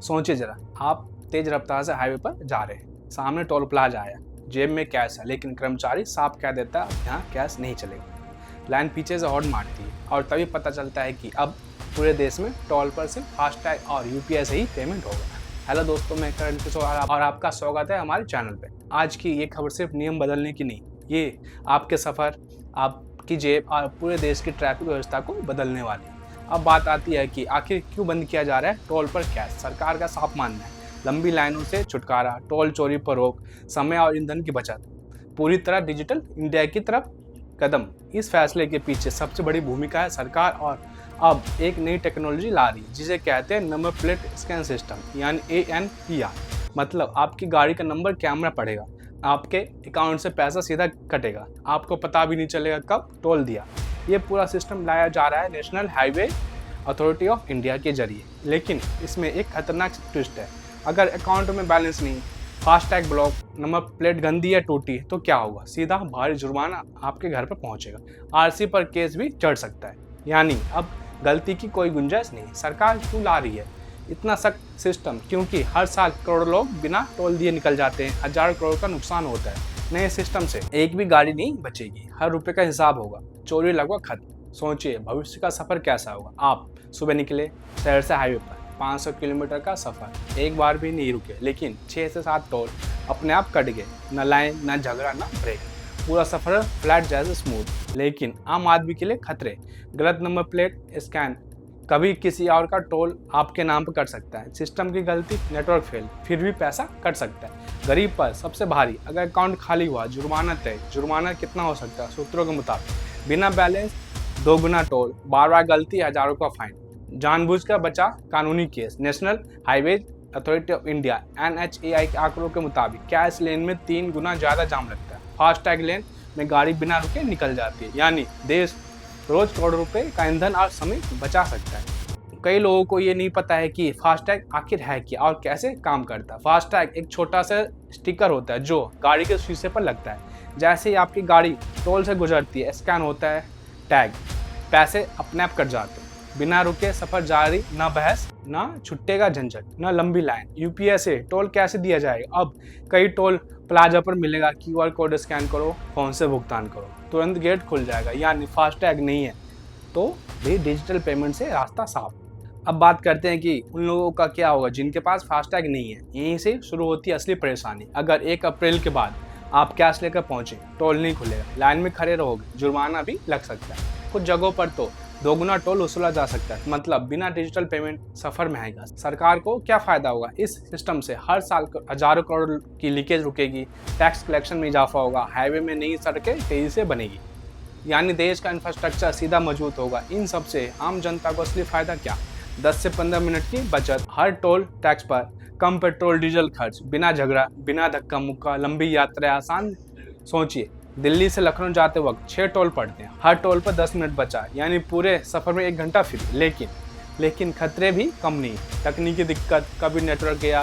सोचिए जरा, आप तेज रफ्तार से हाईवे पर जा रहे हैं, सामने टोल प्लाजा आया, जेब में कैश है, लेकिन कर्मचारी साफ कह देता है यहाँ कैश नहीं चलेगा। लाइन पीछे से हॉर्न मारती है और तभी पता चलता है कि अब पूरे देश में टोल पर सिर्फ फास्टैग और यूपीआई से ही पेमेंट होगा। हेलो दोस्तों, मैं करण किशोर और आपका स्वागत है हमारे चैनल पे। आज की ये खबर सिर्फ नियम बदलने की नहीं, ये आपके सफ़र, आपकी जेब और पूरे देश की ट्रैफिक व्यवस्था को बदलने वाली है। अब बात आती है कि आखिर क्यों बंद किया जा रहा है टोल पर कैश। सरकार का साफ मानना है लंबी लाइनों से छुटकारा, टोल चोरी पर रोक, समय और ईंधन की बचत, पूरी तरह डिजिटल इंडिया की तरफ कदम। इस फैसले के पीछे सबसे बड़ी भूमिका है सरकार और अब एक नई टेक्नोलॉजी ला रही है जिसे कहते हैं नंबर प्लेट स्कैन सिस्टम, यानी ANPR। मतलब आपकी गाड़ी का नंबर कैमरा पढ़ेगा, आपके अकाउंट से पैसा सीधा कटेगा, आपको पता भी नहीं चलेगा कब टोल दिया। ये पूरा सिस्टम लाया जा रहा है national highway authority of India के जरिए। लेकिन इसमें एक खतरनाक ट्विस्ट है। अगर अकाउंट में बैलेंस नहीं, फास्टैग ब्लॉक, नंबर प्लेट गंदी या टूटी तो क्या होगा? सीधा भारी जुर्माना आपके घर पर पहुंचेगा। RC पर केस भी चढ़ सकता है। यानी अब गलती की कोई गुंजाइश नहीं। सरकार क्यों ला रही है इतना सख्त सिस्टम? क्योंकि हर साल करोड़ों लोग बिना टोल दिए निकल जाते हैं, हजारों करोड़ का नुकसान होता है। नए सिस्टम से एक भी गाड़ी नहीं बचेगी, हर रुपए का हिसाब होगा, चोरी लगभग खत्म। सोचिए भविष्य का सफर कैसा होगा। आप सुबह निकले शहर से हाईवे पर, 500 किलोमीटर का सफर, एक बार भी नहीं रुके, लेकिन 6 से 7 टोल अपने आप कट गए। न लाइन, न झगड़ा, न ब्रेक, पूरा सफर फ्लैट जैसे स्मूथ। लेकिन आम आदमी के लिए खतरे, गलत नंबर प्लेट स्कैन, कभी किसी और का टोल आपके नाम पर कट सकता है। सिस्टम की गलती, नेटवर्क फेल, फिर भी पैसा कट सकता है। गरीब पर सबसे भारी, अगर अकाउंट खाली हुआ जुर्माना तय। जुर्माना कितना हो सकता है? सूत्रों के मुताबिक बिना बैलेंस 2 गुना टोल, बार गलती हजारों का फाइन, जानबूझकर बचा कानूनी case. National highway authority of India NHAI के आंकड़ों के मुताबिक कैश लेन में 3 गुना ज़्यादा जाम लगता है। फास्टैग लेन में गाड़ी बिना रुके निकल जाती है। यानी देश रोज करोड़ रुपए का ईंधन और समय बचा सकता है। कई लोगों को ये नहीं पता है कि फास्टैग आखिर है क्या और कैसे काम करता है। फास्टैग एक छोटा सा स्टिकर होता है जो गाड़ी के शीशे पर लगता है। जैसे ही आपकी गाड़ी टोल से गुजरती है, स्कैन होता है टैग, पैसे अपने आप कट जाते हैं। बिना रुके सफर जारी, ना बहस, ना छुट्टे का झंझट, ना लंबी लाइन। UPI से टोल कैसे दिया जाएगा? अब कई टोल प्लाजा पर मिलेगा, QR कोड स्कैन करो, फोन से भुगतान करो, तुरंत गेट खुल जाएगा। यानी फास्टैग नहीं है तो भी डिजिटल पेमेंट से रास्ता साफ। अब बात करते हैं कि उन लोगों का क्या होगा जिनके पास फास्टैग नहीं है। यहीं से शुरू होती है असली परेशानी। अगर 1 अप्रैल के बाद आप कैश लेकर पहुंचे, टोल नहीं खुलेगा, लाइन में खड़े रहोगे, जुर्माना भी लग सकता है। कुछ जगहों पर तो 2 गुना टोल वसूला जा सकता है। मतलब बिना डिजिटल पेमेंट सफर महंगा। सरकार को क्या फायदा होगा इस सिस्टम से? हर साल हजारों करोड़ की लीकेज रुकेगी, टैक्स कलेक्शन में इजाफा होगा, हाईवे में नई सड़कें तेजी से बनेगी, यानी देश का इंफ्रास्ट्रक्चर सीधा मजबूत होगा। इन सब से आम जनता को असली फायदा क्या? 10 से 15 मिनट की बचत हर टोल टैक्स पर, कम पेट्रोल डीजल खर्च, बिना झगड़ा, बिना धक्का मुक्का, लंबी यात्रा आसान। सोचिए दिल्ली से लखनऊ जाते वक्त 6 टोल पड़ते हैं, हर टोल पर 10 मिनट बचा, यानी पूरे सफर में 1 घंटा फ्री। लेकिन खतरे भी कम नहीं। तकनीकी दिक्कत, कभी नेटवर्क गया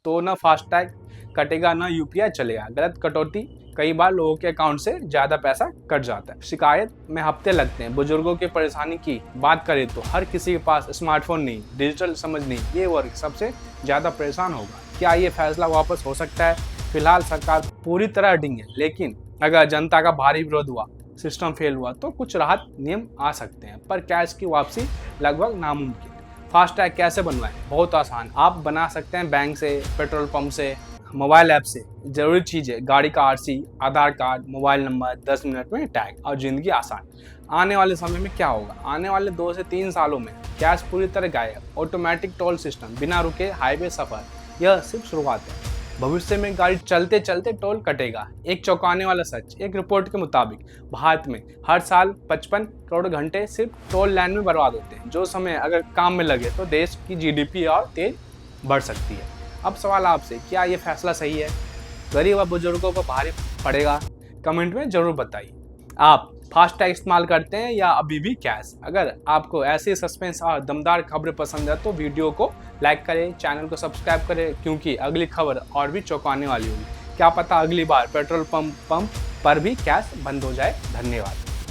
तो ना फास्टैग कटेगा, ना UPI चलेगा। गलत कटौती, कई बार लोगों के अकाउंट से ज़्यादा पैसा कट जाता है। शिकायत में हफ्ते लगते हैं। बुजुर्गों की परेशानी की बात करें तो हर किसी के पास स्मार्टफोन नहीं, डिजिटल समझ नहीं। ये वर्ग सबसे ज़्यादा परेशान होगा। क्या ये फैसला वापस हो सकता है? फिलहाल सरकार पूरी तरह अडिग है, लेकिन अगर जनता का भारी विरोध हुआ, सिस्टम फेल हुआ तो कुछ राहत नियम आ सकते हैं, पर कैश की वापसी लगभग नामुमकिन। फास्टैग कैसे बनवाएं? बहुत आसान। आप बना सकते हैं बैंक से, पेट्रोल पंप से, मोबाइल ऐप से। जरूरी चीज़ें गाड़ी का RC, आधार कार्ड, मोबाइल नंबर, 10 मिनट में टैग और ज़िंदगी आसान। आने वाले समय में क्या होगा? आने वाले 2 से 3 सालों में कैश पूरी तरह गायब, ऑटोमेटिक टोल सिस्टम, बिना रुके हाईवे सफ़र, यह सिर्फ शुरुआत है। भविष्य में गाड़ी चलते चलते टोल कटेगा। एक चौंकाने वाला सच, एक रिपोर्ट के मुताबिक भारत में हर साल 55 करोड़ घंटे सिर्फ टोल लाइन में बर्बाद होते हैं। जो समय अगर काम में लगे तो देश की GDP और तेज बढ़ सकती है। अब सवाल आपसे, क्या ये फैसला सही है? गरीब और बुजुर्गों को भारी पड़ेगा? कमेंट में जरूर बताइए। आप फास्टैग इस्तेमाल करते हैं या अभी भी कैश? अगर आपको ऐसी सस्पेंस और दमदार खबरें पसंद है तो वीडियो को लाइक करें, चैनल को सब्सक्राइब करें, क्योंकि अगली खबर और भी चौंकाने वाली होगी। क्या पता अगली बार पेट्रोल पंप पर भी कैश बंद हो जाए। धन्यवाद।